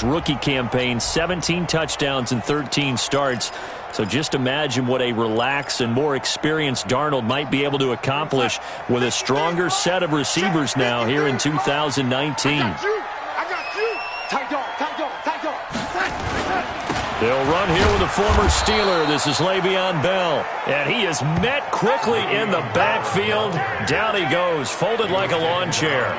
Rookie campaign, 17 touchdowns and 13 starts. So just imagine what a relaxed and more experienced Darnold might be able to accomplish with a stronger set of receivers now here in 2019. They'll run here with a former Steeler. This is Le'Veon Bell. And he is met quickly in the backfield. Down he goes, folded like a lawn chair.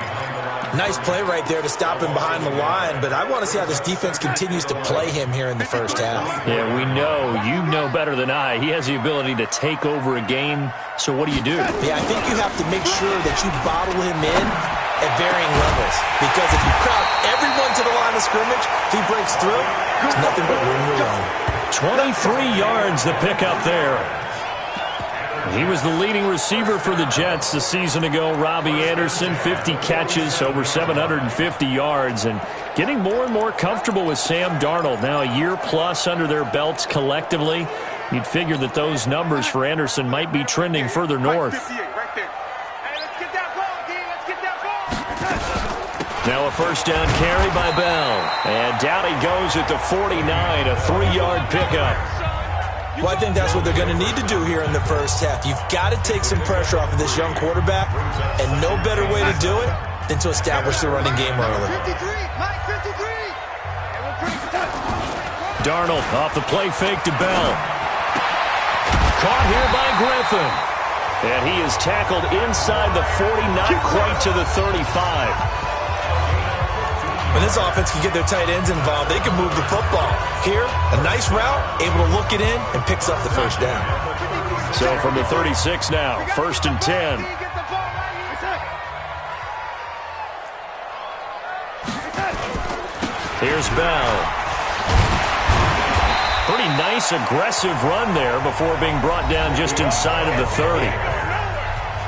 Nice play right there to stop him behind the line, but I want to see how this defense continues to play him here in the first half. Yeah, we know. You know better than I. He has the ability to take over a game, so what do? Yeah, I think you have to make sure that you bottle him in at varying levels, because if you crowd everyone to the line of scrimmage, if he breaks through, there's nothing but room to run. 23 yards the pickup there. He was the leading receiver for the Jets a season ago. Robbie Anderson, 50 catches, over 750 yards, and getting more and more comfortable with Sam Darnold. Now a year plus under their belts collectively. You'd figure that those numbers for Anderson might be trending further north. Now a first down carry by Bell. And down he goes at the 49, a 3-yard pickup. Well, I think that's what they're going to need to do here in the first half. You've got to take some pressure off of this young quarterback, and no better way to do it than to establish the running game early. Darnold off the play fake to Bell. Caught here by Griffin. And he is tackled inside the 40, not quite to the 35. When this offense can get their tight ends involved, they can move the football. Here, a nice route, able to look it in, and picks up the first down. So from the 36 now, 1st and 10. Here's Bell. Pretty nice, aggressive run there before being brought down just inside of the 30.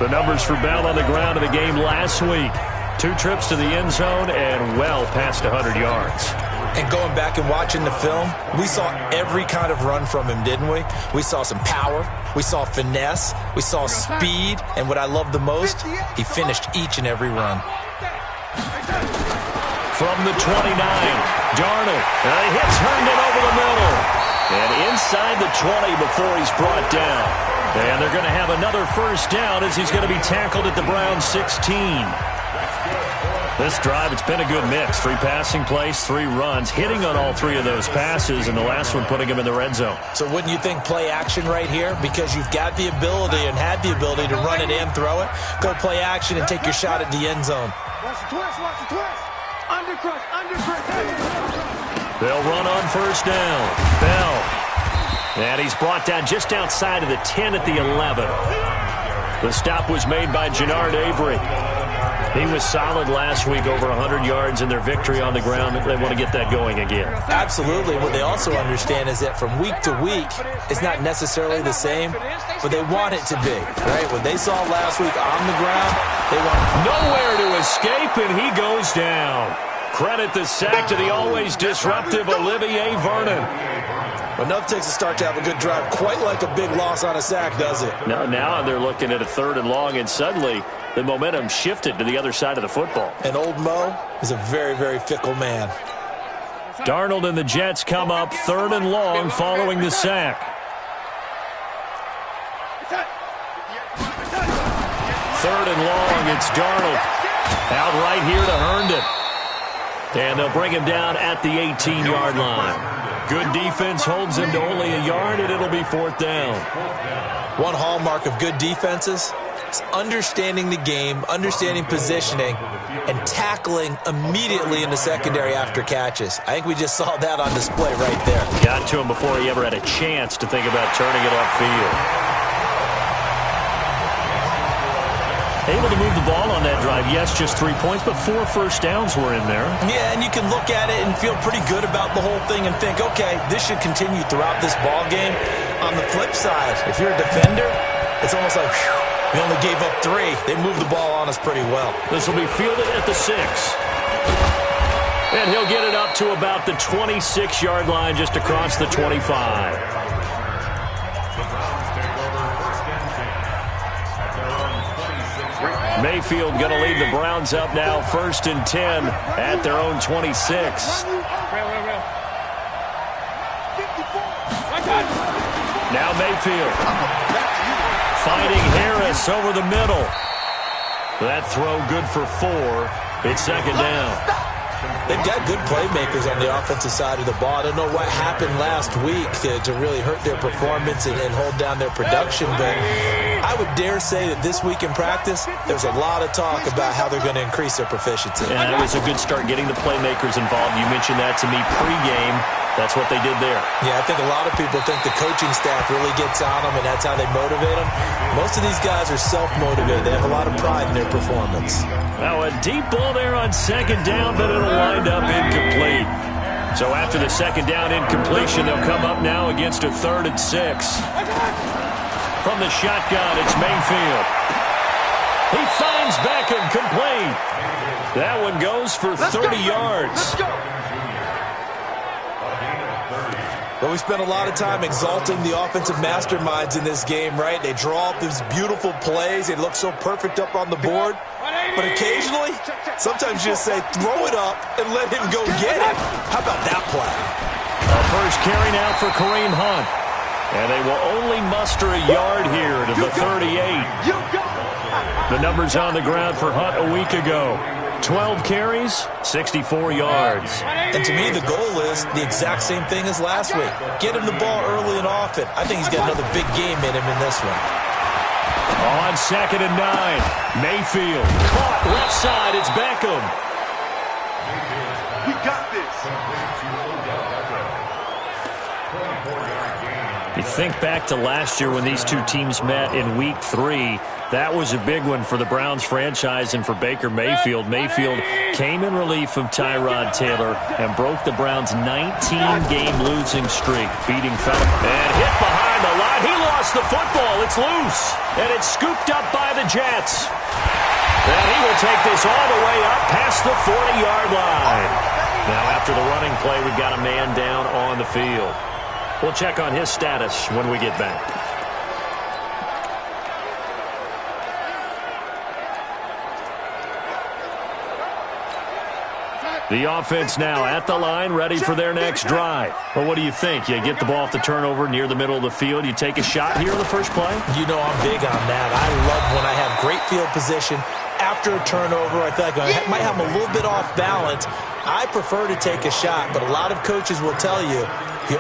The numbers for Bell on the ground in the game last week. 2 trips to the end zone and well past 100 yards. And going back and watching the film, we saw every kind of run from him, didn't we? We saw some power, we saw finesse, we saw speed, and what I love the most, he finished each and every run. From the 29, Darnold. He hits Herndon over the middle. And inside the 20 before he's brought down. And they're going to have another first down as he's going to be tackled at the Browns 16. This drive, it's been a good mix. 3 passing plays, 3 runs, hitting on all 3 of those passes, and the last one putting him in the red zone. So wouldn't you think play action right here? Because you've got the ability and had the ability to run it and throw it. Go play action and take your shot at the end zone. Watch the twist. Undercrush. They'll run on first down. Bell. And he's brought down just outside of the 10 at the 11. The stop was made by Jannard Avery. He was solid last week, over 100 yards in their victory on the ground. They want to get that going again. Absolutely. What they also understand is that from week to week, it's not necessarily the same, but they want it to be, right? What they saw last week on the ground, they want nowhere to escape, and he goes down. Credit the sack to the always disruptive Olivier Vernon. Enough takes a start to have a good drive, quite like a big loss on a sack, does it? Now they're looking at a 3rd and long, and suddenly the momentum shifted to the other side of the football. And old Mo is a very, very fickle man. Darnold and the Jets come up 3rd and long following the sack. 3rd and long, it's Darnold. Out right here to Herndon. And they'll bring him down at the 18-yard line. Good defense holds him to only a yard, and it'll be 4th down. One hallmark of good defenses is understanding the game, understanding positioning, and tackling immediately in the secondary after catches. I think we just saw that on display right there. Got to him before he ever had a chance to think about turning it upfield. Able to move the ball on that drive. Yes, just 3 points, but 4 first downs were in there. Yeah, and you can look at it and feel pretty good about the whole thing and think, okay, this should continue throughout this ball game. On the flip side, if you're a defender, it's almost like, whew, we only gave up 3. They moved the ball on us pretty well. This will be fielded at the 6. And he'll get it up to about the 26-yard line, just across the 25. Mayfield going to lead the Browns up now, 1st and 10 at their own 26. Now Mayfield finding Harris over the middle. That throw good for 4. It's 2nd down. They've got good playmakers on the offensive side of the ball. I don't know what happened last week to really hurt their performance and hold down their production, but I would dare say that this week in practice, there's a lot of talk about how they're going to increase their proficiency. And it was a good start getting the playmakers involved. You mentioned that to me pregame. That's what they did there. Yeah, I think a lot of people think the coaching staff really gets on them, and that's how they motivate them. Most of these guys are self-motivated. They have a lot of pride in their performance. Now a deep ball there on 2nd down, but it'll wind up incomplete. So after the 2nd down incompletion, they'll come up now against a 3rd and 6. From the shotgun, it's Mayfield. He finds Beckham, complete. That one goes for 30 yards. Let's go. Well, we spent a lot of time exalting the offensive masterminds in this game, right? They draw up these beautiful plays. They look so perfect up on the board. But occasionally, sometimes you just say, throw it up and let him go get it. How about that play? A first carry now for Kareem Hunt. And they will only muster a yard here to the 38. The numbers on the ground for Hunt a week ago. 12 carries, 64 yards. And to me, the goal is the exact same thing as last week. Get him the ball early and often. I think he's got another big game in him in this one. On 2nd and 9, Mayfield caught left side. It's Beckham. We got this. You think back to last year when these two teams met in Week 3. That was a big one for the Browns franchise and for Baker Mayfield. Mayfield came in relief of Tyrod Taylor and broke the Browns' 19-game losing streak, beating Felton. And hit behind the line. He lost the football. It's loose. And it's scooped up by the Jets. And he will take this all the way up past the 40-yard line. Now, after the running play, we've got a man down on the field. We'll check on his status when we get back. The offense now at the line, ready for their next drive. Well, what do you think? You get the ball off the turnover near the middle of the field. You take a shot here in the first play? You know I'm big on that. I love when I have great field position. After a turnover, I feel like I might have a little bit off balance. I prefer to take a shot, but a lot of coaches will tell you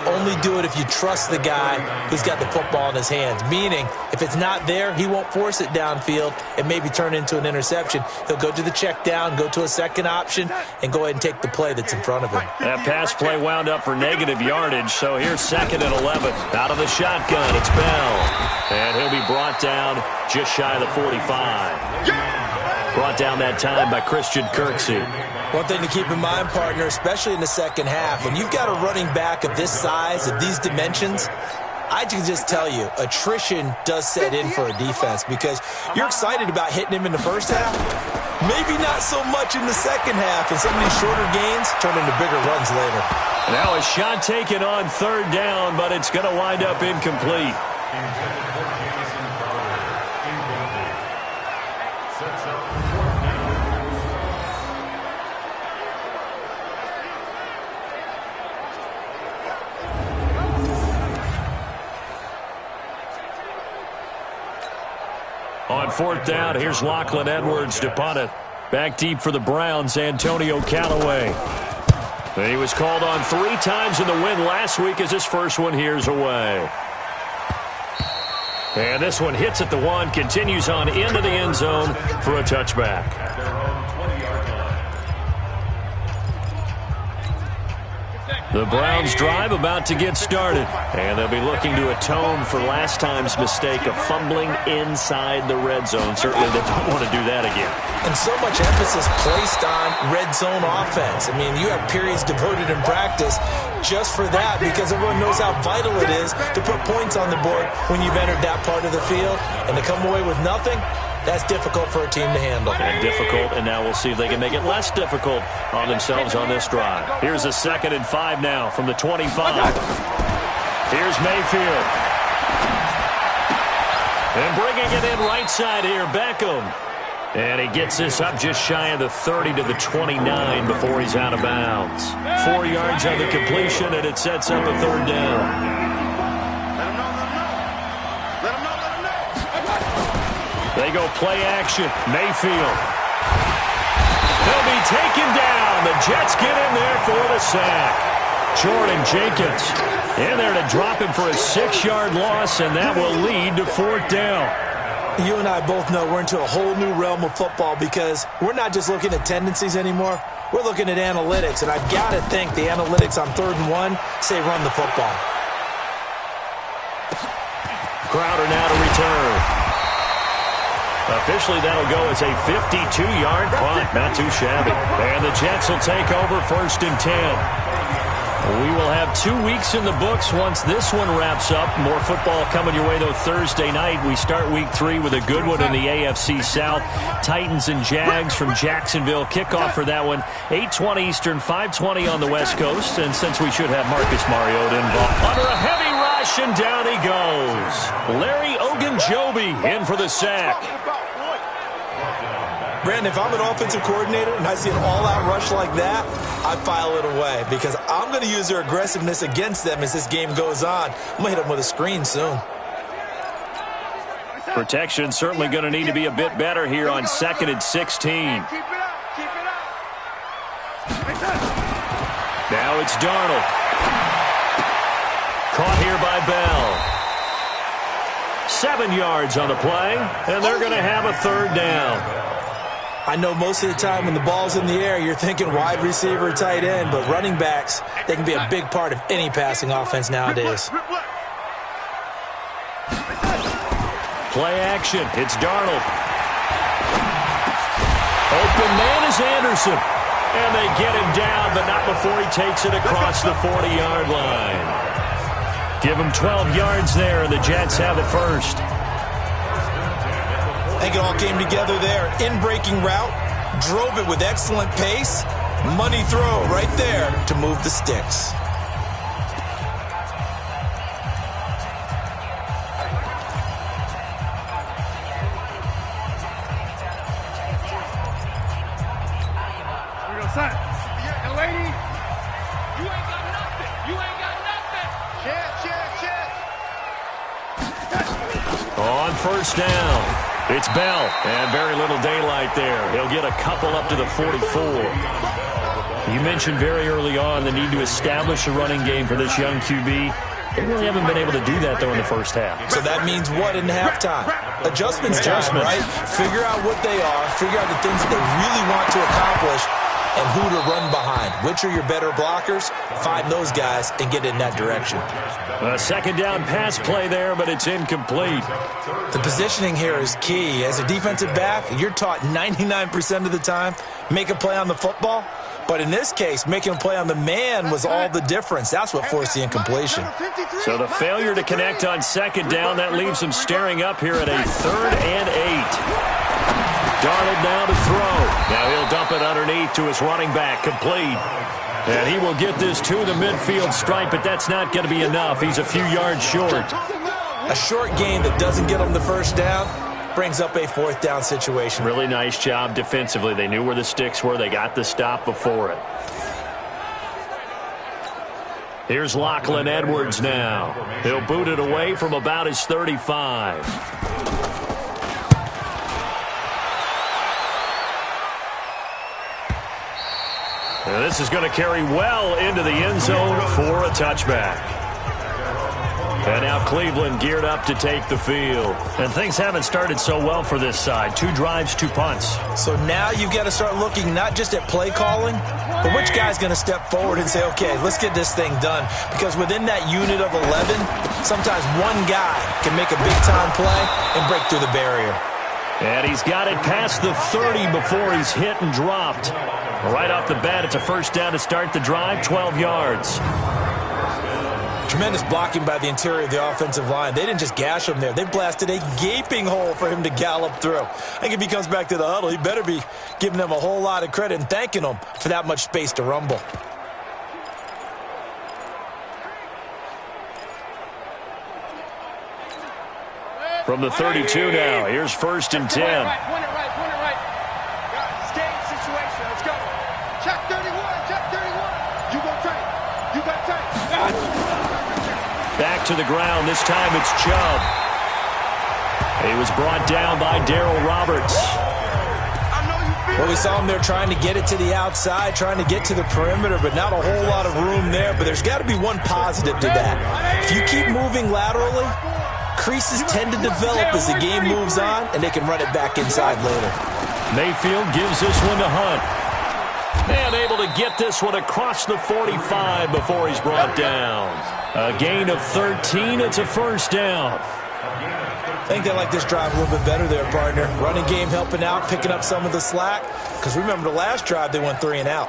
only do it if you trust the guy who's got the football in his hands. Meaning, if it's not there, he won't force it downfield and maybe turn it into an interception. He'll go to the check down, go to a second option, and go ahead and take the play that's in front of him. That pass play wound up for negative yardage, so here's 2nd and 11. Out of the shotgun, it's Bell. And he'll be brought down just shy of the 45. Brought down that time by Christian Kirksey. One thing to keep in mind, partner, especially in the second half, when you've got a running back of this size, of these dimensions, I can just tell you, attrition does set in for a defense because you're excited about hitting him in the first half. Maybe not so much in the second half, and some of these shorter gains turn into bigger runs later. Now a shot taken on 3rd down, but it's going to wind up incomplete. On 4th down, here's Lachlan Edwards to punt it. Back deep for the Browns, Antonio Callaway. He was called on 3 times in the win last week as his first one here's away. And this one hits at the 1, continues on into the end zone for a touchback. The Browns drive about to get started, and they'll be looking to atone for last time's mistake of fumbling inside the red zone. Certainly they don't want to do that again. And so much emphasis placed on red zone offense. I mean, you have periods devoted in practice just for that because everyone knows how vital it is to put points on the board when you've entered that part of the field. And to come away with nothing, that's difficult for a team to handle. And difficult, and now we'll see if they can make it less difficult on themselves on this drive. Here's a 2nd and 5 now from the 25. Here's Mayfield. And bringing it in right side here, Beckham. And he gets this up just shy of the 30 to the 29 before he's out of bounds. 4 yards on the completion, and it sets up a third down. They go play action. Mayfield. He'll be taken down. The Jets get in there for the sack. Jordan Jenkins in there to drop him for a 6-yard loss, and that will lead to fourth down. You and I both know we're into a whole new realm of football because we're not just looking at tendencies anymore. We're looking at analytics, and I've got to think the analytics on 3rd and 1 say run the football. Crowder now to return. Officially, that'll go as a 52-yard punt. Not too shabby. And the Jets will take over 1st and 10. We will have 2 weeks in the books once this one wraps up. More football coming your way, though, Thursday night. We start week 3 with a good one in the AFC South. Titans and Jags from Jacksonville. Kickoff for that one, 8:20 Eastern, 5:20 on the West Coast. And since we should have Marcus Mariota involved, under a heavy rush, and down he goes. Larry Ogunjobi in for the sack. Brandon, if I'm an offensive coordinator and I see an all-out rush like that, I file it away because I'm going to use their aggressiveness against them as this game goes on. I'm going to hit them with a screen soon. Protection certainly going to need to be a bit better here on 2nd and 16. Now it's Darnold. Caught here by Bell. 7 yards on the play, and they're going to have a third down. I know most of the time when the ball's in the air, you're thinking wide receiver, tight end, but running backs, they can be a big part of any passing offense nowadays. Play action. It's Darnold. Open man is Anderson. And they get him down, but not before he takes it across the 40-yard line. Give him 12 yards there, and the Jets have it first. I think it all came together there. In-breaking route, drove it with excellent pace. Money throw right there to move the sticks. Son, young lady, you ain't got nothing. You ain't got nothing. Check. On first down, it's Bell, and very little daylight there. He'll get a couple up to the 44. You mentioned very early on the need to establish a running game for this young QB. They really haven't been able to do that, though, in the first half. So that means what in halftime? Adjustments time, right? Figure out what they are, figure out the things that they really want to accomplish, and who to run behind. Which are your better blockers? Find those guys and get in that direction. A second down pass play there, but it's incomplete. The positioning here is key. As a defensive back, you're taught 99% of the time, make a play on the football. But in this case, making a play on the man was all the difference. That's what forced the incompletion. So the failure to connect on second down, that leaves him staring up here at a 3rd and 8. Darnold now to throw. Now he'll dump it underneath to his running back, complete. And he will get this to the midfield stripe, but that's not going to be enough. He's a few yards short. A short gain that doesn't get him the first down brings up a 4th down situation. Really nice job defensively. They knew where the sticks were. They got the stop before it. Here's Lachlan Edwards now. He'll boot it away from about his 35. And this is going to carry well into the end zone for a touchback. And now Cleveland geared up to take the field. And things haven't started so well for this side. 2 drives, 2 punts. So now you've got to start looking not just at play calling, but which guy's going to step forward and say, okay, let's get this thing done. Because within that unit of 11, sometimes one guy can make a big-time play and break through the barrier. And he's got it past the 30 before he's hit and dropped. Right off the bat, it's a first down to start the drive, 12 yards. Tremendous blocking by the interior of the offensive line. They didn't just gash him there. They blasted a gaping hole for him to gallop through. I think if he comes back to the huddle, he better be giving them a whole lot of credit and thanking them for that much space to rumble. From the 32 now, here's 1st and 10. Back to the ground. This time it's Chubb. He was brought down by Darryl Roberts. Well, we saw him there trying to get it to the outside, trying to get to the perimeter, but not a whole lot of room there. But there's got to be one positive to that. If you keep moving laterally, creases tend to develop as the game moves on, and they can run it back inside later. Mayfield gives this one to Hunt. And able to get this one across the 45 before he's brought down. A gain of 13. It's a first down. I think they like this drive a little bit better there, partner. Running game helping out, picking up some of the slack. Because remember, the last drive, they went 3 and out.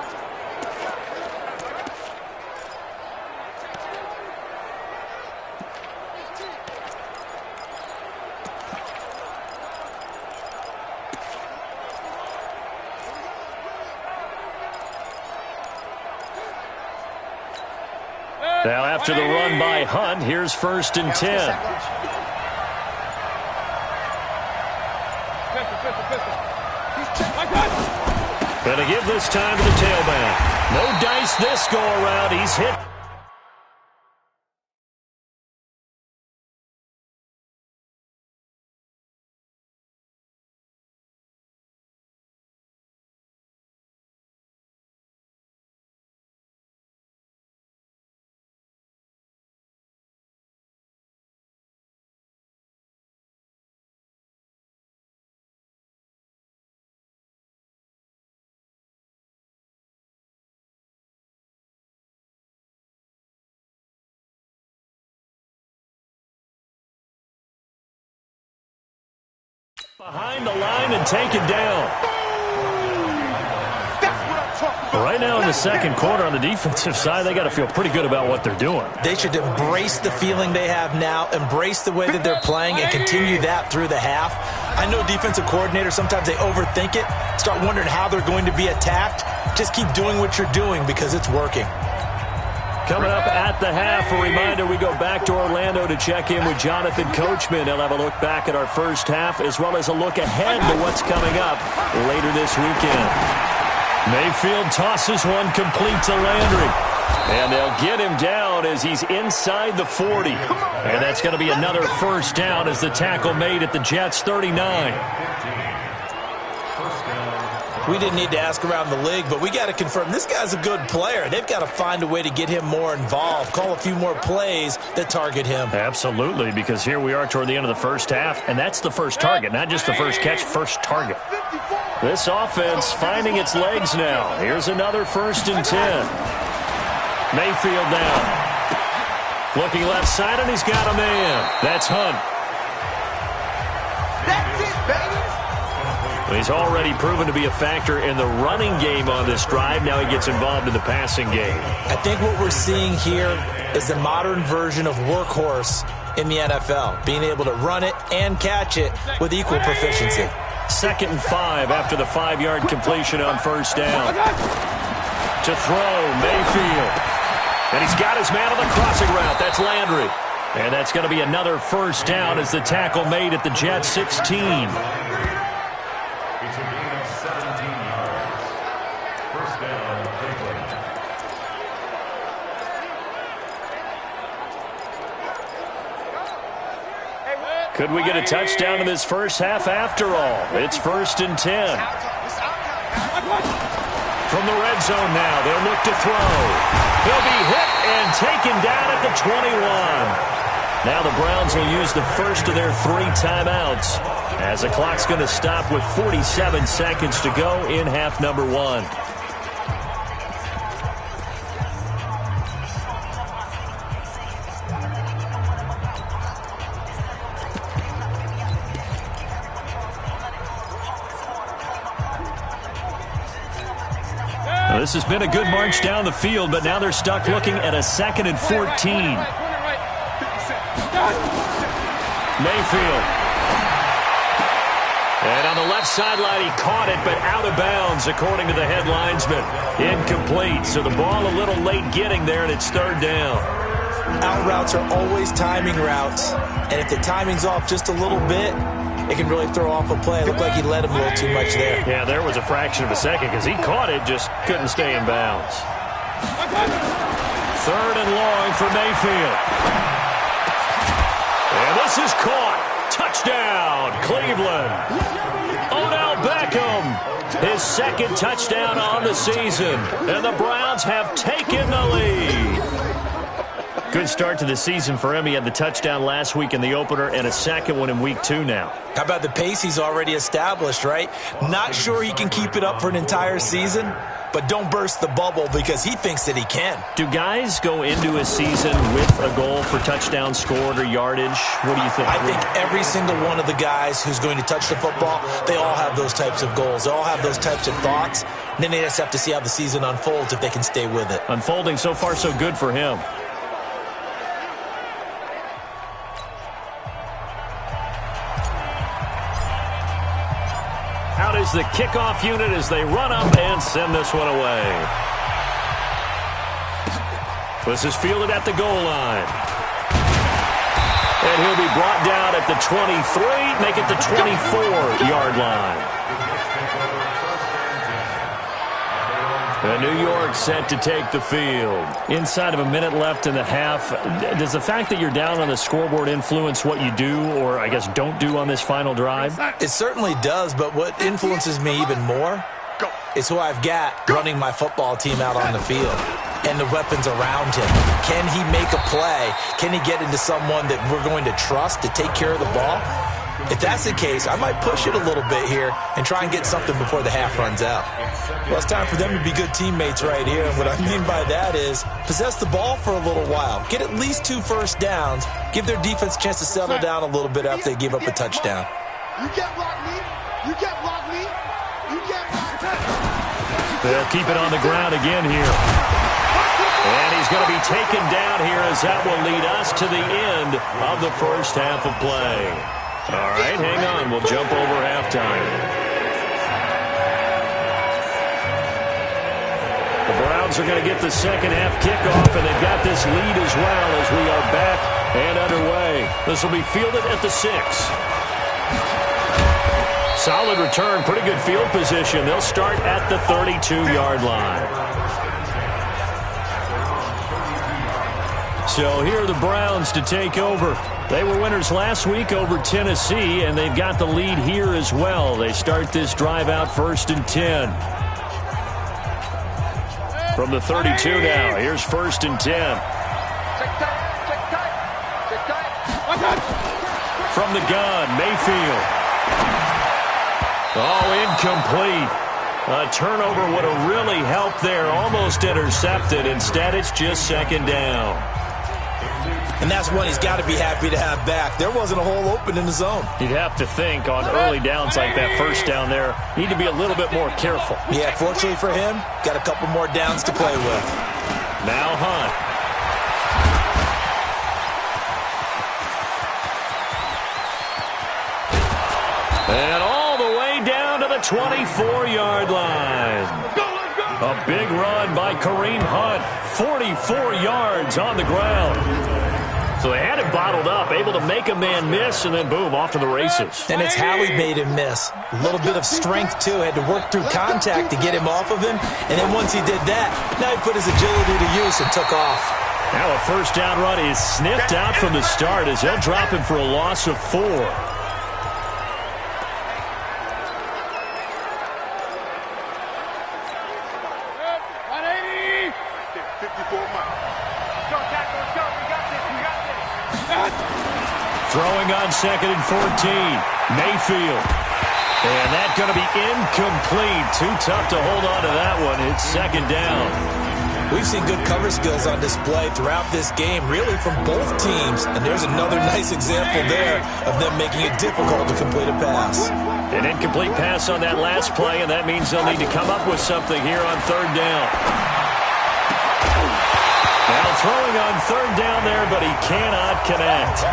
Now after the run by Hunt, here's 1st and 10. Gonna give this time to the tailback. No dice this go around. He's hit. Behind the line and taken down. Right now in the second quarter on the defensive side, they got to feel pretty good about what they're doing. They should embrace the feeling they have now, embrace the way that they're playing, and continue that through the half. I know defensive coordinators, sometimes they overthink it, start wondering how they're going to be attacked. Just keep doing what you're doing because it's working. Coming up at the half, a reminder, we go back to Orlando to check in with Jonathan Coachman. He'll have a look back at our first half as well as a look ahead to what's coming up later this weekend. Mayfield tosses one complete to Landry. And they'll get him down as he's inside the 40. And that's going to be another first down as the tackle made at the Jets' 39. We didn't need to ask around the league, but we got to confirm this guy's a good player. They've got to find a way to get him more involved, call a few more plays that target him. Absolutely, because here we are toward the end of the first half, and that's the first target, not just the first catch, first target. This offense finding its legs now. Here's another 1st and 10. Mayfield down. Looking left side, and he's got a man. That's Hunt. That's it, baby. He's already proven to be a factor in the running game on this drive. Now he gets involved in the passing game. I think what we're seeing here is the modern version of workhorse in the NFL, being able to run it and catch it with equal proficiency. 2nd and 5 after the 5-yard completion on first down. To throw, Mayfield. And he's got his man on the crossing route. That's Landry. And that's going to be another first down as the tackle made at the Jets' 16. Could we get a touchdown in this first half after all? It's 1st and 10. From the red zone now, they'll look to throw. He'll be hit and taken down at the 21. Now the Browns will use the first of their 3 timeouts as the clock's going to stop with 47 seconds to go in half number 1. This has been a good march down the field, but now they're stuck looking at a 2nd and 14. Mayfield. And on the left sideline, he caught it, but out of bounds, according to the head linesman. Incomplete, so the ball a little late getting there, and it's 3rd down. Out routes are always timing routes, and if the timing's off just a little bit, it can really throw off a play. It looked like he let him a little too much there. Yeah, there was a fraction of a second because he caught it, just couldn't stay in bounds. Third and long for Mayfield. And this is caught. Touchdown, Cleveland. Odell Beckham, his second touchdown on the season. And the Browns have taken the lead. Good start to the season for him. He had the touchdown last week in the opener and a second one in week 2 now. How about the pace he's already established, right? Not sure he can keep it up for an entire season, but don't burst the bubble because he thinks that he can. Do guys go into a season with a goal for touchdown scored or yardage? What do you think? I think every single one of the guys who's going to touch the football, they all have those types of goals. They all have those types of thoughts. And then they just have to see how the season unfolds if they can stay with it. Unfolding so far so good for him. Out is the kickoff unit as they run up and send this one away. This is fielded at the goal line. And he'll be brought down at the 23, make it the 24-yard line. And New York set to take the field. Inside of a minute left in the half, does the fact that you're down on the scoreboard influence what you do or, I guess, don't do on this final drive? It certainly does, but what influences me even more is who I've got running my football team out on the field and the weapons around him. Can he make a play? Can he get into someone that we're going to trust to take care of the ball? If that's the case, I might push it a little bit here and try and get something before the half runs out. Well, it's time for them to be good teammates right here. And what I mean by that is possess the ball for a little while. Get at least 2 first downs. Give their defense a chance to settle down a little bit after they give up a touchdown. You can't block me. You can't block me. You can't block me. They'll keep it on the ground again here. And he's going to be taken down here as that will lead us to the end of the first half of play. All right, hang on. We'll jump over halftime. The Browns are going to get the second half kickoff, and they've got this lead as well as we are back and underway. This will be fielded at the 6. Solid return, pretty good field position. They'll start at the 32-yard line. So here are the Browns to take over. They were winners last week over Tennessee, and they've got the lead here as well. They start this drive out 1st and 10. From the 32 now, here's 1st and 10. From the gun, Mayfield. Oh, incomplete. A turnover would have really helped there. Almost intercepted. Instead, it's just 2nd down. And that's one he's got to be happy to have back. There wasn't a hole open in the zone. You'd have to think on early downs like that, 1st down there, need to be a little bit more careful. Yeah, fortunately for him, got a couple more downs to play with. Now Hunt. And all the way down to the 24-yard line. A big run by Kareem Hunt. 44 yards on the ground. So they had it bottled up, able to make a man miss, and then boom, off to the races. And it's how he made him miss. A little bit of strength, too. Had to work through contact to get him off of him. And then once he did that, now he put his agility to use and took off. Now a 1st down run is sniffed out from the start as they'll drop him for a loss of 4. Throwing on 2nd and 14. Mayfield. And that's going to be incomplete. Too tough to hold on to that one. It's 2nd down. We've seen good cover skills on display throughout this game, really from both teams. And there's another nice example there of them making it difficult to complete a pass. An incomplete pass on that last play, and that means they'll need to come up with something here on 3rd down. Now throwing on 3rd down there, but he cannot connect.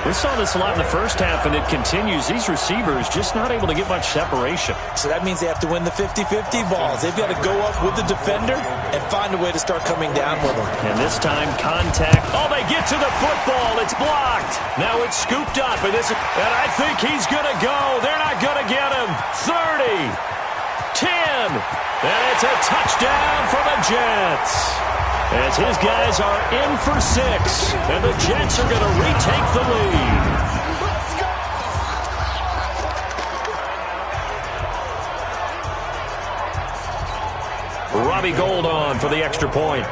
We saw this a lot in the first half, and it continues. These receivers just not able to get much separation. So that means they have to win the 50-50 balls. They've got to go up with the defender and find a way to start coming down with them. And this time, contact. Oh, they get to the football. It's blocked. Now it's scooped up, and I think he's going to go. They're not going to get him. 30. 10. And it's a touchdown for the Jets. As his guys are in for 6. And the Jets are going to retake the lead. Robbie Gould on for the extra point.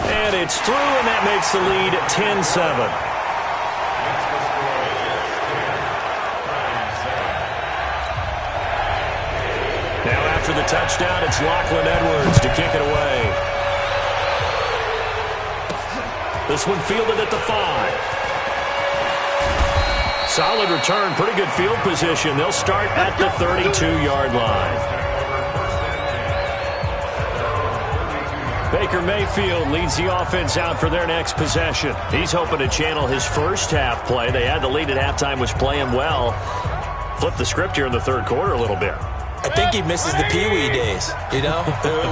And it's through, and that makes the lead 10-7. For the touchdown, it's Lachlan Edwards to kick it away. This one fielded at the 5. Solid return, pretty good field position. They'll start at the 32-yard line. Baker Mayfield leads the offense out for their next possession. He's hoping to channel his first half play. They had the lead at halftime, was playing well. Flip the script here in the third quarter a little bit. I think he misses the Pee-wee days, you know,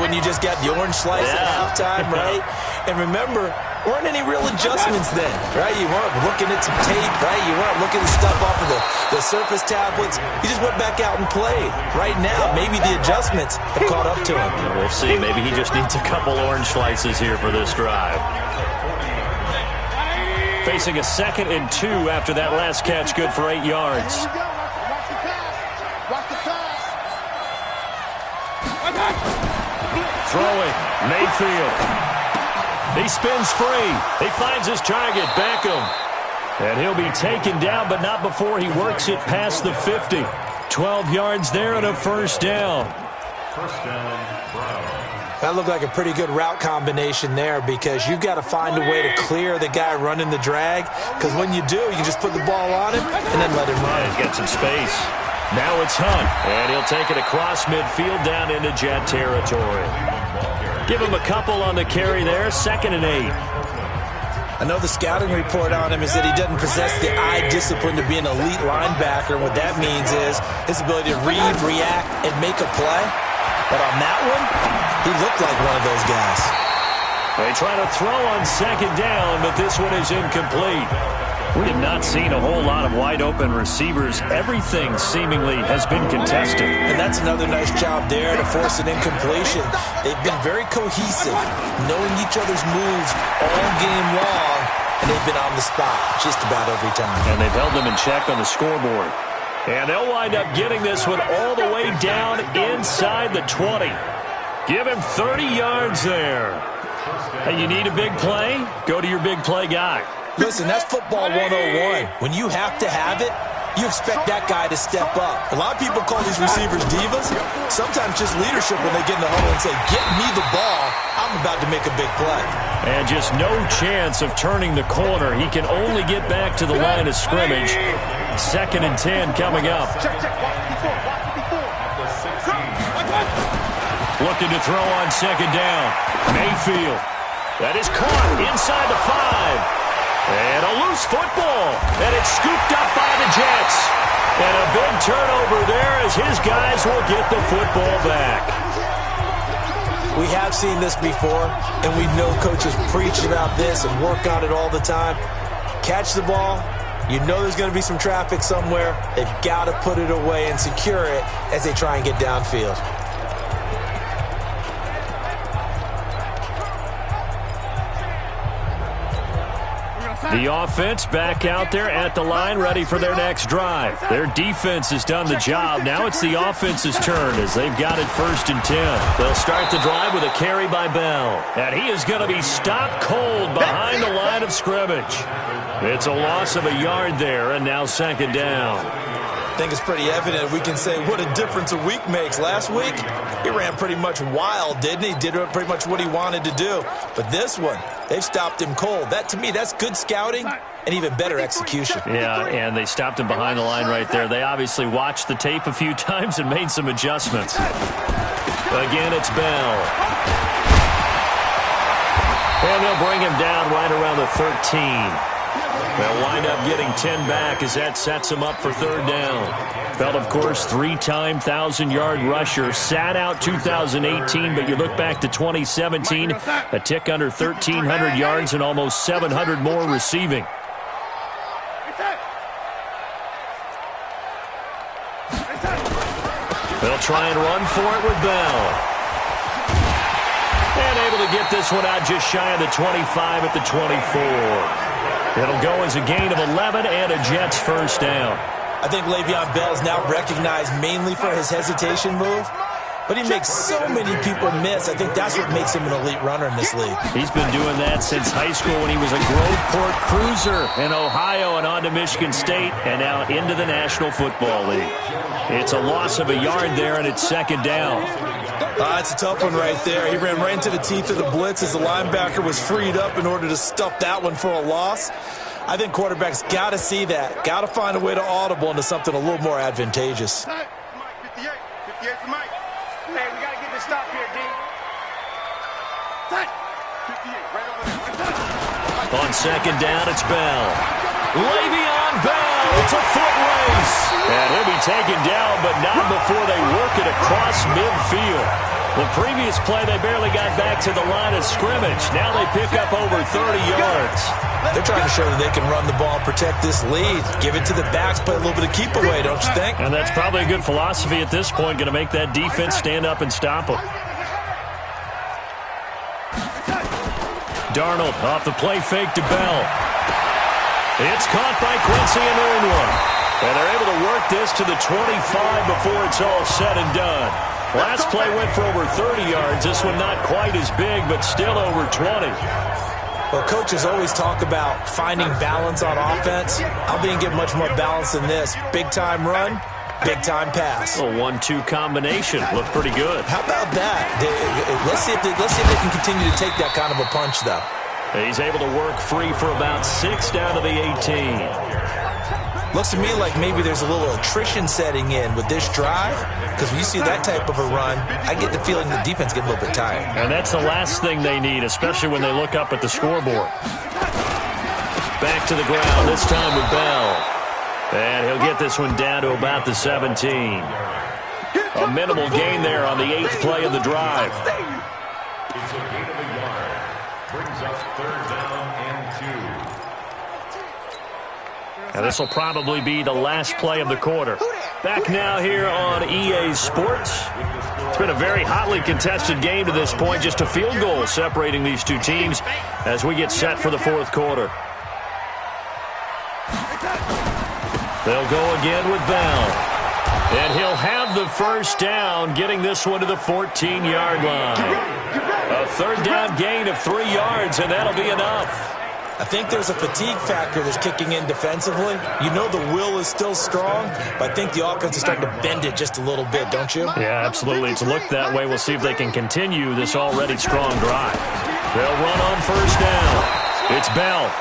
when you just got the orange slice at halftime, right? And remember, weren't any real adjustments then, right? You weren't looking at some tape, right? You weren't looking at stuff off of the surface tablets. You just went back out and played. Right now, maybe the adjustments have caught up to him. We'll see. Maybe he just needs a couple orange slices here for this drive. Facing a 2nd and 2 after that last catch, good for 8 yards. Throwing, Mayfield. He spins free. He finds his target, Beckham. And he'll be taken down, but not before he works it past the 50. 12 yards there and a first down. That looked like a pretty good route combination there because you've got to find a way to clear the guy running the drag. Because when you do, you just put the ball on him and then let him run. Yeah, he's got some space. Now it's Hunt, and he'll take it across midfield down into Jet territory. Give him a couple on the carry there, 2nd and 8. I know the scouting report on him is that he doesn't possess the eye discipline to be an elite linebacker. What that means is his ability to read, react, and make a play. But on that one, he looked like one of those guys. They try to throw on 2nd down, but this one is incomplete. We have not seen a whole lot of wide-open receivers. Everything seemingly has been contested. And that's another nice job there to force an incompletion. They've been very cohesive, knowing each other's moves all game long, and they've been on the spot just about every time. And they've held them in check on the scoreboard. And they'll wind up getting this one all the way down inside the 20. Give him 30 yards there. Hey, you need a big play? Go to your big play guy. Listen, that's football 101. When you have to have it, you expect that guy to step up. A lot of people call these receivers divas. Sometimes just leadership when they get in the huddle and say, get me the ball. I'm about to make a big play. And just no chance of turning the corner. He can only get back to the line of scrimmage. 2nd and 10 coming up. Looking to throw on 2nd down. Mayfield. That is caught inside the 5. And a loose football. And it's scooped up by the Jets. And a big turnover there as his guys will get the football back. We have seen this before, and we know coaches preach about this and work on it all the time. Catch the ball. You know there's going to be some traffic somewhere. They've got to put it away and secure it as they try and get downfield. The offense back out there at the line, ready for their next drive. Their defense has done the job. Now it's the offense's turn as they've got it 1st and 10. They'll start the drive with a carry by Bell. And he is going to be stopped cold behind the line of scrimmage. It's a loss of a yard there, and now 2nd down. I think it's pretty evident. We can say what a difference a week makes. Last week, he ran pretty much wild, didn't he? Did pretty much what he wanted to do. But this one, they've stopped him cold. That, to me, that's good scouting and even better execution. Yeah, and they stopped him behind the line right there. They obviously watched the tape a few times and made some adjustments. Again, it's Bell. And they'll bring him down right around the 13. They'll wind up getting 10 back as that sets him up for 3rd down. Bell, of course, 3-time 1,000-yard rusher. Sat out 2018, but you look back to 2017, a tick under 1,300 yards and almost 700 more receiving. They'll try and run for it with Bell. And able to get this one out just shy of the 25 at the 24. It'll go as a gain of 11 and a Jets first down. I think Le'Veon Bell is now recognized mainly for his hesitation move. But he makes so many people miss. I think that's what makes him an elite runner in this league. He's been doing that since high school when he was a Groveport Cruiser in Ohio and on to Michigan State and now into the National Football League. It's a loss of a yard there, and it's second down. It's a tough one right there. He ran right into the teeth of the blitz as the linebacker was freed up in order to stuff that one for a loss. I think quarterbacks got to see that. Got to find a way to audible into something a little more advantageous. 58 for Mike. Hey, we got to get this stop here, D. 58, right over there. On second down, it's Bell. Le'Veon Bell, it's a foot race. And he'll be taken down, but not before they work it across midfield. The previous play, they barely got back to the line of scrimmage. Now they pick up over 30 yards. They're trying to show that they can run the ball, protect this lead, give it to the backs, play a little bit of keep away, don't you think? And that's probably a good philosophy at this point, going to make that defense stand up and stop them. Darnold off the play fake to Bell. It's caught by Quincy and earned one. And they're able to work this to the 25 before it's all said and done. Last play went for over 30 yards. This one not quite as big, but still over 20. Well, coaches always talk about finding balance on offense. I don't think you get much more balance than this. Big-time run, big-time pass. A 1-2 combination. Looked pretty good. How about that? Let's see if they can continue to take that kind of a punch, though. He's able to work free for about 6 down to the 18. Looks to me like maybe there's a little attrition setting in with this drive, because when you see that type of a run, I get the feeling the defense gets a little bit tired. And that's the last thing they need, especially when they look up at the scoreboard. Back to the ground, this time with Bell. And he'll get this one down to about the 17. A minimal gain there on the 8th play of the drive. It's a gain of a yard. Brings up third down and 2. And this will probably be the last play of the quarter. Back now here on EA Sports. It's been a very hotly contested game to this point. Just a field goal separating these two teams as we get set for the fourth quarter. They'll go again with Bell. And he'll have the first down, getting this one to the 14-yard line. A third down gain of 3 yards, and that'll be enough. I think there's a fatigue factor that's kicking in defensively. You know the will is still strong, but I think the offense is starting to bend it just a little bit, don't you? Yeah, absolutely. It's looked that way. We'll see if they can continue this already strong drive. They'll run on first down. It's Bell.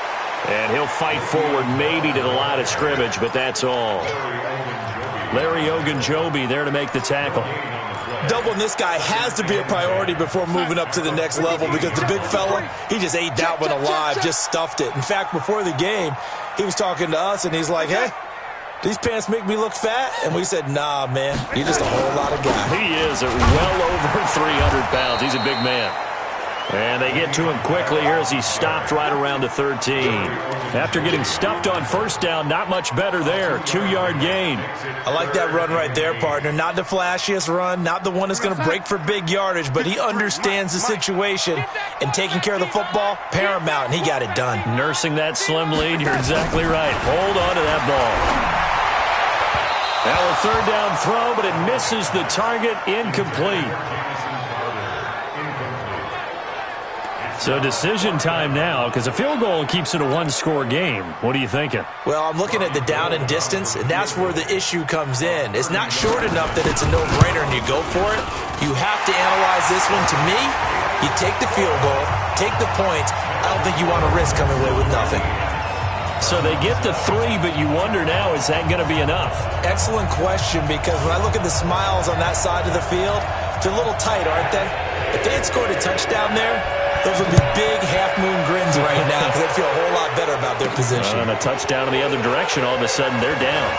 And he'll fight forward maybe to the line of scrimmage, but that's all. Larry Ogunjobi there to make the tackle. Doubling this guy has to be a priority before moving up to the next level, because the big fella, he just ate that one alive, just stuffed it. In fact, before the game, he was talking to us, and he's like, hey, these pants make me look fat? And we said, nah, man, you're just a whole lot of guy. He is well over 300 pounds. He's a big man. And they get to him quickly here as he stopped right around the 13. After getting stuffed on first down, not much better there. 2-yard gain. I like that run right there, partner. Not the flashiest run, not the one that's going to break for big yardage, but he understands the situation, and taking care of the football, paramount, and he got it done. Nursing that slim lead, you're exactly right. Hold on to that ball. Now a third down throw, but it misses the target, incomplete. So decision time now, because a field goal keeps it a one-score game. What are you thinking? Well, I'm looking at the down and distance, and that's where the issue comes in. It's not short enough that it's a no-brainer and you go for it. You have to analyze this one. To me, you take the field goal, take the points. I don't think you want to risk coming away with nothing. So they get the 3, but you wonder now, is that going to be enough? Excellent question, because when I look at the smiles on that side of the field, they're a little tight, aren't they? If they had scored a touchdown there, those would be big half-moon grins right now, because they'd feel a whole lot better about their position. And a touchdown in the other direction, all of a sudden they're down.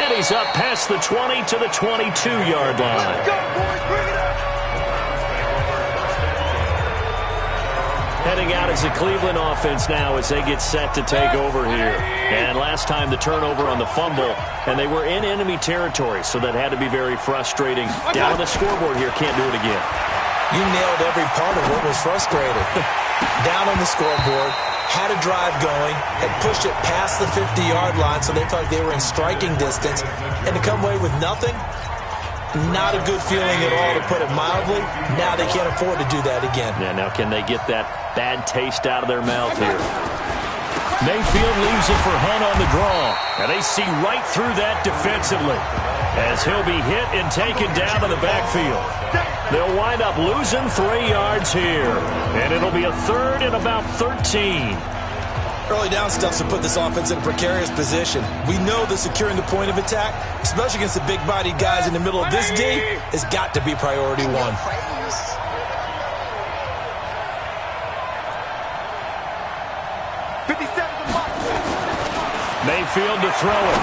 And he's up past the 20 to the 22-yard line. Let's go, boys. Bring it up. Heading out as the Cleveland offense now as they get set to take over here. And last time the turnover on the fumble, and they were in enemy territory, so that had to be very frustrating. Down on the scoreboard here, can't do it again. You nailed every part of what was frustrating. Down on the scoreboard, had a drive going, had pushed it past the 50-yard line, so they thought they were in striking distance, and to come away with nothing, not a good feeling at all, to put it mildly. Now they can't afford to do that again. Yeah, now can they get that bad taste out of their mouth here? Mayfield leaves it for Hunt on the draw. And they see right through that defensively as he'll be hit and taken down to the backfield. They'll wind up losing 3 yards here. And it'll be a third and about 13. Early down stuff to put this offense in a precarious position. We know that securing the point of attack, especially against the big-bodied guys in the middle of this D, has got to be priority one. Mayfield to throw it.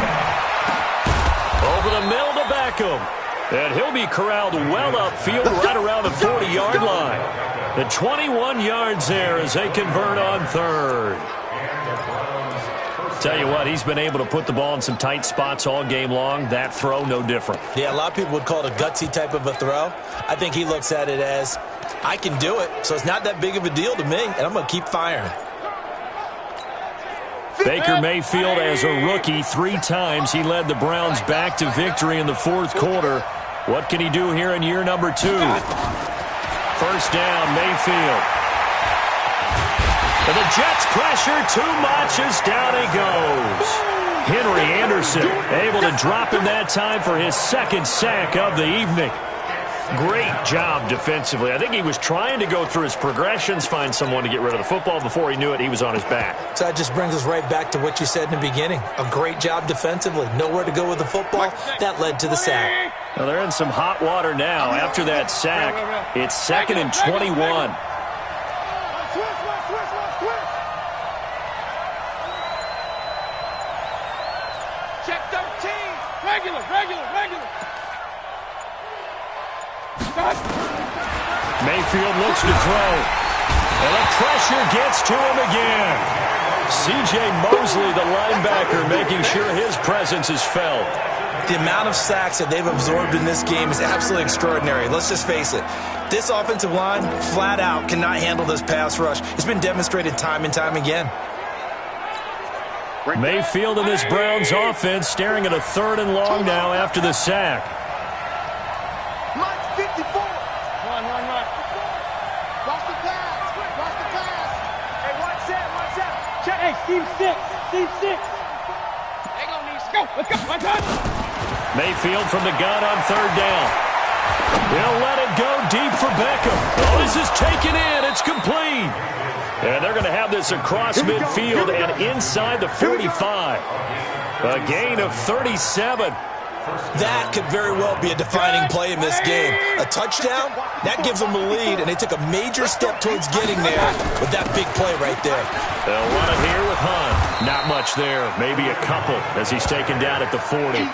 Over the middle to Beckham. And he'll be corralled well upfield right around the 40-yard line. The 21 yards there as they convert on third. Tell you what, he's been able to put the ball in some tight spots all game long. That throw, no different. Yeah, a lot of people would call it a gutsy type of a throw. I think he looks at it as, I can do it, so it's not that big of a deal to me, and I'm going to keep firing. Baker Mayfield, as a rookie, 3 times he led the Browns back to victory in the fourth quarter. What can he do here in year number 2? First down, Mayfield. And the Jets pressure too much as down he goes. Henry Anderson able to drop him that time for his second sack of the evening. Great job defensively. I think he was trying to go through his progressions, find someone to get rid of the football. Before he knew it, he was on his back. So that just brings us right back to what you said in the beginning. A great job defensively. Nowhere to go with the football. That led to the sack. Well, they're in some hot water now. After that sack, it's 2nd and 21. Check 13. Regular. Mayfield looks to throw. And the pressure gets to him again. C.J. Mosley, the linebacker, making sure his presence is felt. The amount of sacks that they've absorbed in this game is absolutely extraordinary. Let's just face it. This offensive line, flat out, cannot handle this pass rush. It's been demonstrated time and time again. Mayfield and this Browns offense staring at a 3rd and long now after the sack. Mike 54. Run. Watch the pass. Hey, watch that. Check. Hey, Steve 6. They gonna need to go. Let's go. One time. Mayfield from the gun on 3rd down. He'll let it go deep for Beckham. Oh, this is taken in. It's complete. And they're going to have this across midfield and inside the 45. A gain of 37. That could very well be a defining play in this game. A touchdown, that gives them a lead, and they took a major step towards getting there with that big play right there. They'll run it here with Hunt. Not much there, maybe a couple as he's taken down at the 40.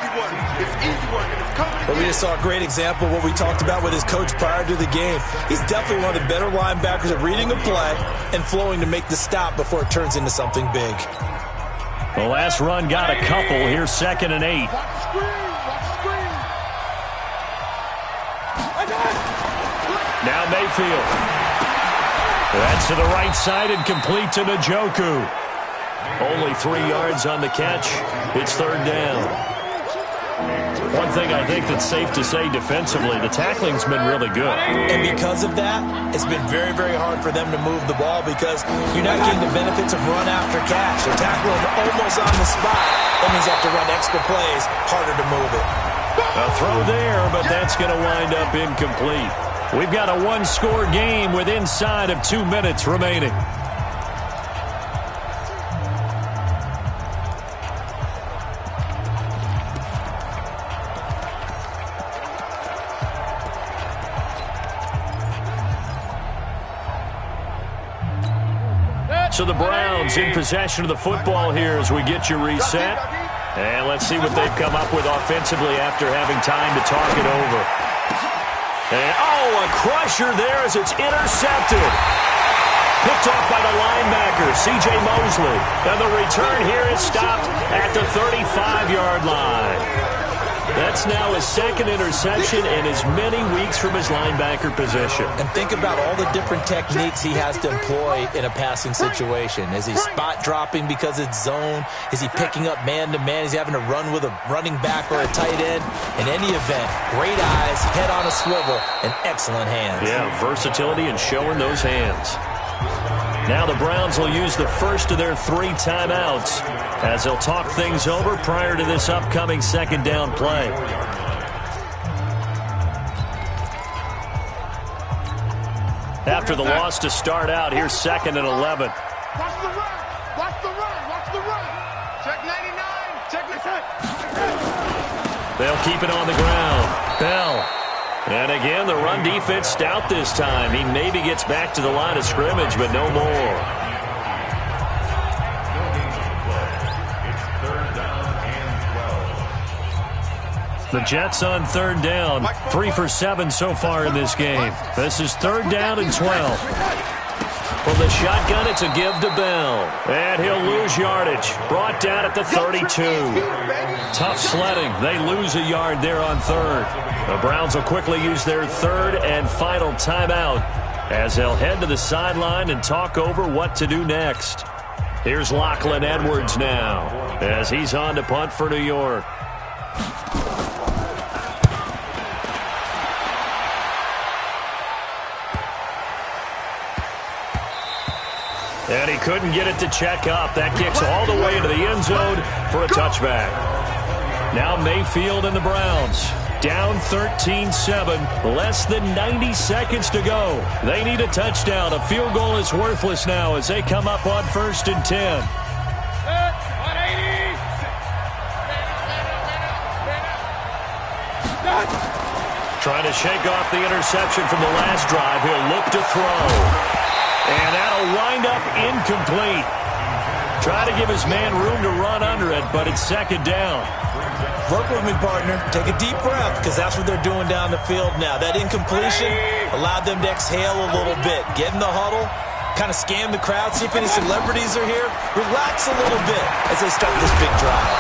But we just saw a great example of what we talked about with his coach prior to the game. He's definitely one of the better linebackers at reading a play and flowing to make the stop before it turns into something big. The last run got a couple. Here's 2nd and 8. Now Mayfield. That's to the right side and complete to Njoku. Only 3 yards on the catch. It's 3rd down. One thing I think that's safe to say defensively, the tackling's been really good. And because of that, it's been very, very hard for them to move the ball because you're not getting the benefits of run after catch. They're tackling almost on the spot. That means you have to run extra plays, harder to move it. A throw there, but that's going to wind up incomplete. We've got a 1-score game with inside of 2 minutes remaining. So the Browns in possession of the football here as we get you reset. And let's see what they've come up with offensively after having time to talk it over. And, a crusher there as it's intercepted. Picked off by the linebacker, C.J. Mosley. And the return here is stopped at the 35-yard line. That's now his second interception in as many weeks from his linebacker position. And think about all the different techniques he has to employ in a passing situation. Is he spot dropping because it's zone? Is he picking up man-to-man? Is he having to run with a running back or a tight end? In any event, great eyes, head on a swivel, and excellent hands. Yeah, versatility and showing those hands. Now the Browns will use the first of their 3 timeouts as they'll talk things over prior to this upcoming second down play. After the loss to start out, here's 2nd and 11. Watch the run. Watch the run. Watch the run. Check 99. Check the set. They'll keep it on the ground. Bell. And again, the run defense stout this time. He maybe gets back to the line of scrimmage, but no more. It's 3rd down and 12. The Jets on 3rd down. 3 for 7 so far in this game. This is 3rd down and 12. From the shotgun, it's a give to Bell. And he'll lose yardage. Brought down at the 32. Tough sledding. They lose a yard there on 3rd. The Browns will quickly use their 3rd and final timeout as they'll head to the sideline and talk over what to do next. Here's Lachlan Edwards now as he's on to punt for New York. And he couldn't get it to check up. That kicks all the way into the end zone for a touchback. Now Mayfield and the Browns down 13-7. Less than 90 seconds to go. They need a touchdown. A field goal is worthless now as they come up on 1st and 10. Trying to shake off the interception from the last drive. He'll look to throw. And that'll wind up incomplete. Try to give his man room to run under it, but it's 2nd down. Work with me, partner. Take a deep breath, because that's what they're doing down the field now. That incompletion allowed them to exhale a little bit. Get in the huddle, kind of scan the crowd, see if any celebrities are here. Relax a little bit as they start this big drive.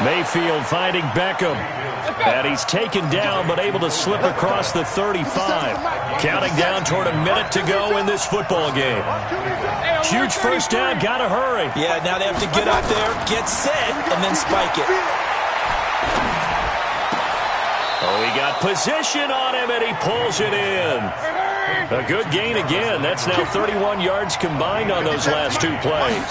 Mayfield finding Beckham. And he's taken down, but able to slip across the 35. Counting down toward a minute to go in this football game. Huge first down, gotta hurry. Yeah, now they have to get up there, get set, and then spike it. Oh, he got position on him, and he pulls it in. A good gain again. That's now 31 yards combined on those last 2 plays.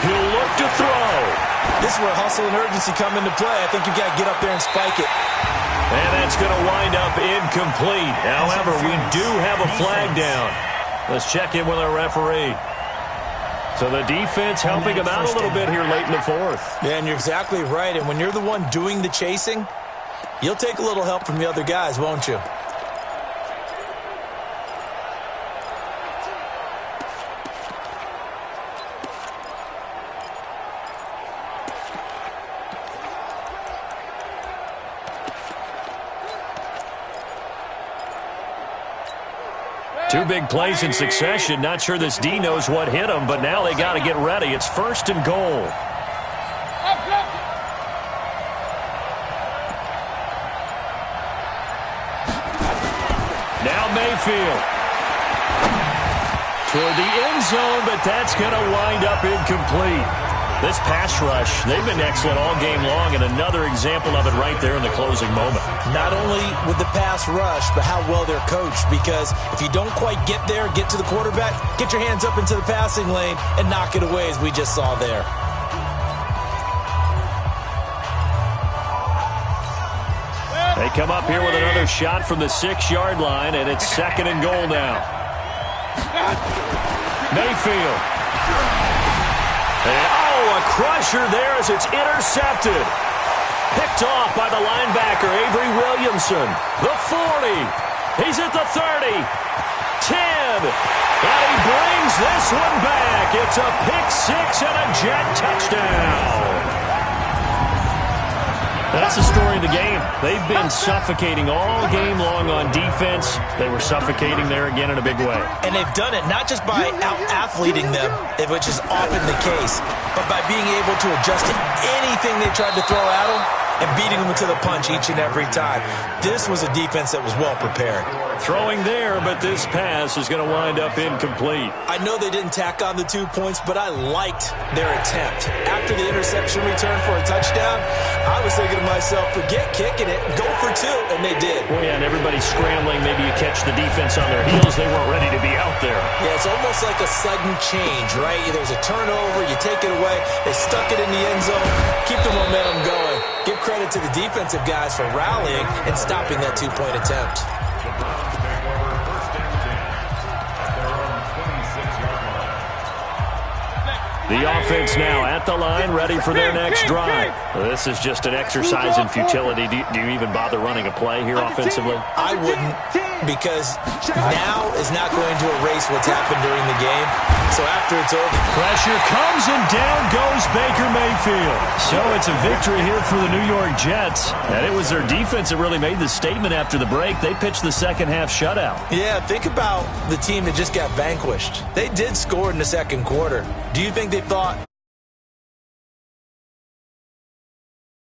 He'll look to throw. This is where hustle and urgency come into play. I think you've got to get up there and spike it. And that's going to wind up incomplete. However, we do have a flag down. Let's check in with our referee. So the defense helping him out a little bit here late in the 4th. Yeah, and you're exactly right. And when you're the one doing the chasing, you'll take a little help from the other guys, won't you? Two big plays in succession. Not sure this D knows what hit him, but now they got to get ready. It's 1st and goal. Now Mayfield. Toward the end zone, but that's going to wind up incomplete. This pass rush, they've been excellent all game long, and another example of it right there in the closing moment. Not only with the pass rush, but how well they're coached, because if you don't quite get there, get to the quarterback, get your hands up into the passing lane and knock it away, as we just saw there. They come up here with another shot from the 6-yard line, and it's 2nd and goal now. Mayfield. A crusher there as it's intercepted. Picked off by the linebacker, Avery Williamson. The 40. He's at the 30. 10. And he brings this one back. It's a pick 6 and a Jet touchdown. That's the story of the game. They've been suffocating all game long on defense. They were suffocating there again in a big way. And they've done it not just by out-athleting them, which is often the case, but by being able to adjust to anything they tried to throw at them and beating them to the punch each and every time. This was a defense that was well prepared. Throwing there, but this pass is going to wind up incomplete. I know they didn't tack on the 2 points, but I liked their attempt. After the interception return for a touchdown, I was thinking to myself, forget kicking it, go for 2, and they did. Well, yeah, and everybody's scrambling. Maybe you catch the defense on their heels. They weren't ready to be out there. Yeah, it's almost like a sudden change, right? There's a turnover, you take it away, they stuck it in the end zone, keep the momentum going. Give credit to the defensive guys for rallying and stopping that 2-point attempt. The offense now at the line, ready for their next drive. This is just an exercise in futility. Do you even bother running a play here offensively? I wouldn't, because now is not going to erase what's happened during the game. So after it's over, pressure comes and down goes Baker Mayfield. So it's a victory here for the New York Jets. And it was their defense that really made the statement after the break. They pitched the second half shutout. Yeah, think about the team that just got vanquished. They did score in the second quarter. Do you think they thought,